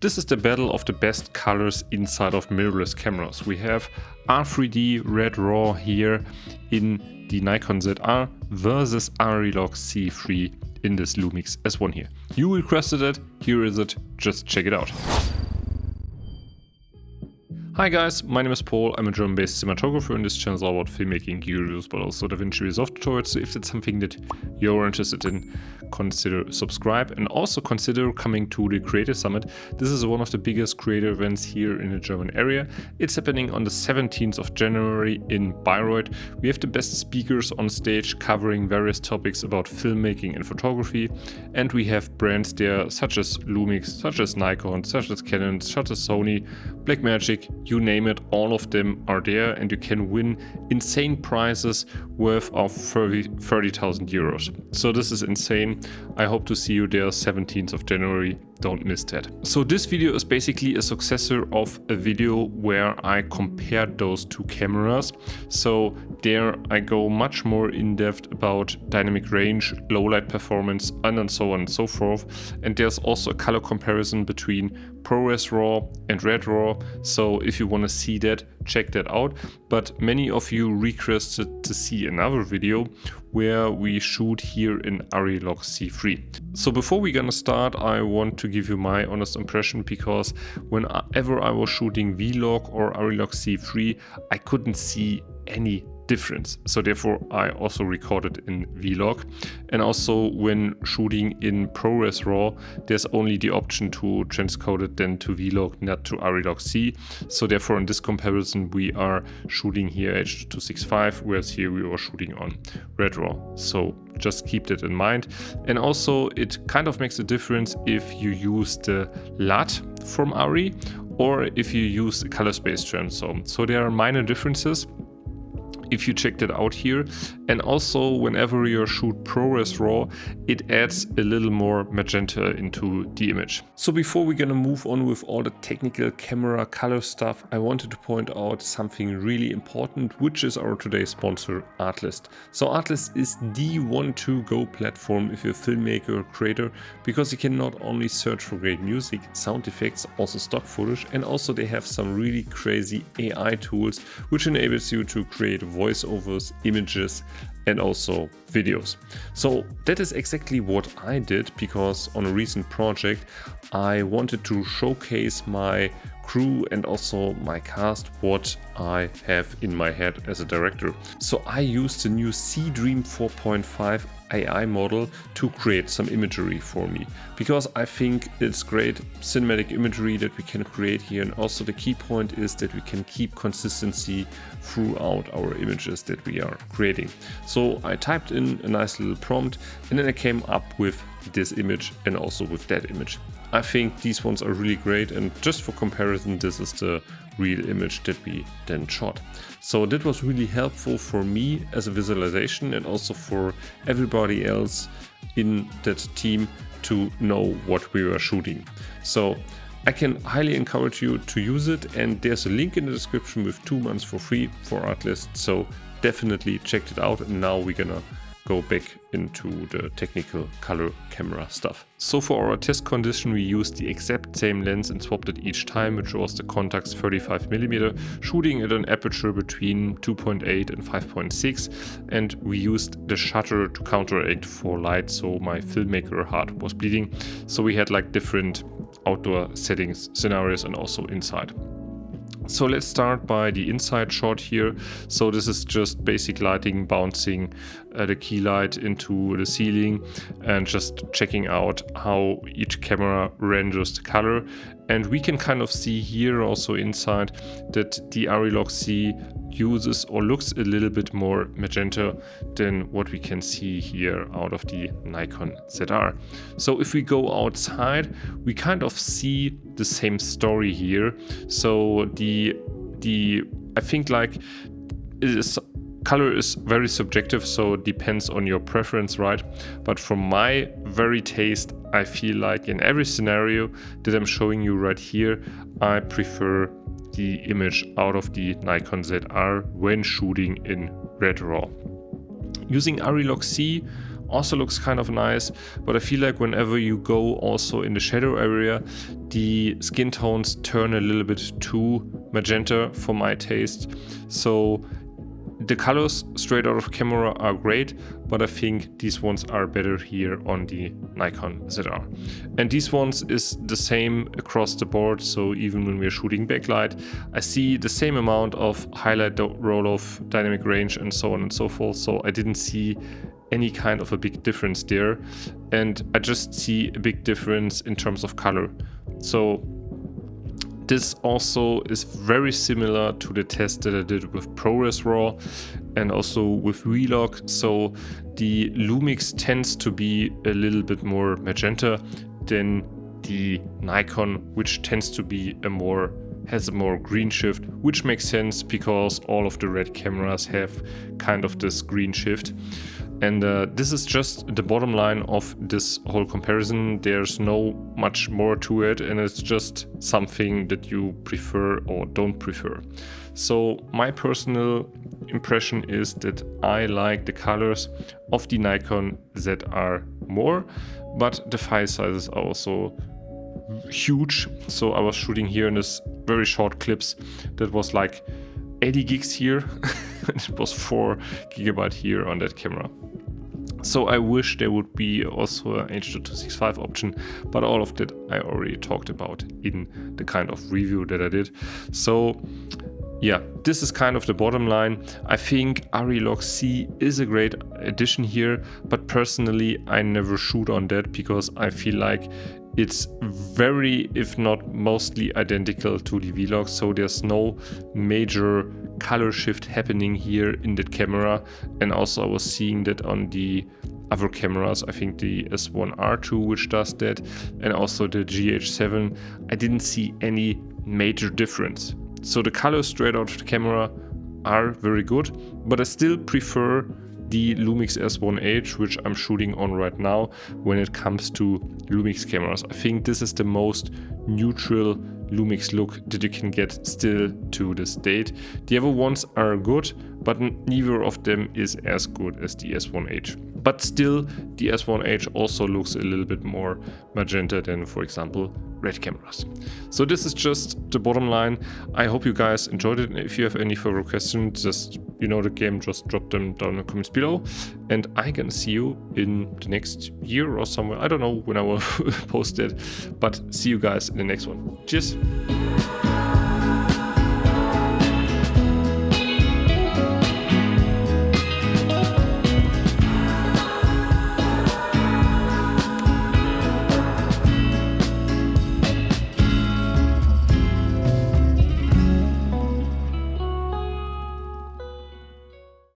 This is the battle of the best colors inside of mirrorless cameras. We have R3D Red RAW here in the Nikon ZR versus ARRI Log C3 in this Lumix S1 here. You requested it, here is it, just check it out. Hi guys, my name is Paul, I'm a German-based cinematographer and this channel is all about filmmaking gear reviews, but also DaVinci Resolve tutorials. So if that's something that you're interested in, consider subscribe and also consider coming to the Creator Summit. This is one of the biggest creator events here in the German area. It's happening on the 17th of January in Bayreuth. We have the best speakers on stage covering various topics about filmmaking and photography, and we have brands there such as Lumix, such as Nikon, such as Canon, such as Sony, Blackmagic, you name it, all of them are there, and you can win insane prizes worth of 30,000 euros. So this is insane. I hope to see you there 17th of January. Don't miss that. So this video is basically a successor of a video where I compared those two cameras. So there I go much more in depth about dynamic range, low light performance, and so on and so forth. And there's also a color comparison between ProRes RAW and Red RAW. So if you want to see that, check that out. But many of you requested to see another video where we shoot here in ARRI Log C3. So before we're gonna start, I want to give you my honest impression, because whenever I was shooting Vlog or ARRI Log C3, I couldn't see any difference. So therefore I also recorded in Vlog, and also when shooting in ProRes RAW there's only the option to transcode it then to Vlog, not to ARRI Log C. So therefore in this comparison we are shooting here H.265, whereas here we are shooting on Red RAW. So just keep that in mind. And also it kind of makes a difference if you use the LUT from ARRI or if you use the color space transform. So there are minor differences if you check that out here. And also whenever you shoot ProRes RAW, it adds a little more magenta into the image. So before we're gonna move on with all the technical camera color stuff, I wanted to point out something really important, which is our today's sponsor, Artlist. So Artlist is the one-to-go platform if you're a filmmaker or creator, because you can not only search for great music, sound effects, also stock footage, and also they have some really crazy AI tools which enables you to create voiceovers, images, and also videos. So that is exactly what I did, because on a recent project I wanted to showcase my crew and also my cast what I have in my head as a director. So I used the new C-Dream 4.5 AI model to create some imagery for me, because I think it's great cinematic imagery that we can create here, and also the key point is that we can keep consistency throughout our images that we are creating. So I typed in a nice little prompt and then I came up with this image and also with that image. I think these ones are really great, and just for comparison, this is the real image that we then shot. So that was really helpful for me as a visualization, and also for everybody else in that team to know what we were shooting. So I can highly encourage you to use it, and there's a link in the description with 2 months for free for Artlist. So definitely check it out, and now we're gonna go back into the technical color camera stuff. So for our test condition we used the exact same lens and swapped it each time, which was the Contax 35mm, shooting at an aperture between 2.8 and 5.6, and we used the shutter to counteract for light, so my filmmaker heart was bleeding. So we had like different outdoor settings, scenarios, and also inside. So let's start by the inside shot here. So this is just basic lighting, bouncing the key light into the ceiling and just checking out how each camera renders the color. And we can kind of see here also inside that the ARRI Log C uses or looks a little bit more magenta than what we can see here out of the Nikon ZR. So if we go outside, we kind of see the same story here. So I think like color is very subjective, so it depends on your preference, right? But from my very taste, I feel like in every scenario that I'm showing you right here, I prefer the image out of the Nikon ZR when shooting in Red RAW. Using ARRI Log C, also looks kind of nice, but I feel like whenever you go also in the shadow area, the skin tones turn a little bit too magenta for my taste. So the colors straight out of camera are great, but I think these ones are better here on the Nikon ZR. And these ones is the same across the board, so even when we're shooting backlight, I see the same amount of highlight, roll-off, dynamic range, and so on and so forth, so I didn't see any kind of a big difference there. And I just see a big difference in terms of color. So this also is very similar to the test that I did with ProRes RAW and also with RED Log. So the Lumix tends to be a little bit more magenta than the Nikon, which tends to be has a more green shift, which makes sense because all of the RED cameras have kind of this green shift. And this is just the bottom line of this whole comparison. There's no much more to it, and it's just something that you prefer or don't prefer. So my personal impression is that I like the colors of the Nikon ZR more, but the file sizes are also huge. So I was shooting here in this very short clips that was like 80 gigs here. It was 4 GB here on that camera. So I wish there would be also an H.265 option, but all of that I already talked about in the kind of review that I did. So yeah, this is kind of the bottom line. I think ARRI Log C is a great addition here, but personally I never shoot on that because I feel like it's very, if not mostly identical to the Vlog, so there's no major color shift happening here in that camera. And also I was seeing that on the other cameras, I think the S1R2 which does that, and also the GH7, I didn't see any major difference. So the colors straight out of the camera are very good, but I still prefer the Lumix S1H, which I'm shooting on right now, when it comes to Lumix cameras. I think this is the most neutral Lumix look that you can get still to this date. The other ones are good, but neither of them is as good as the S1H. But still, the S1H also looks a little bit more magenta than, for example, RED cameras. So this is just the bottom line. I hope you guys enjoyed it. And if you have any further questions, just, you know the game, just drop them down in the comments below. And I'm gonna see you in the next year or somewhere. I don't know when I will post it, but see you guys in the next one. Cheers.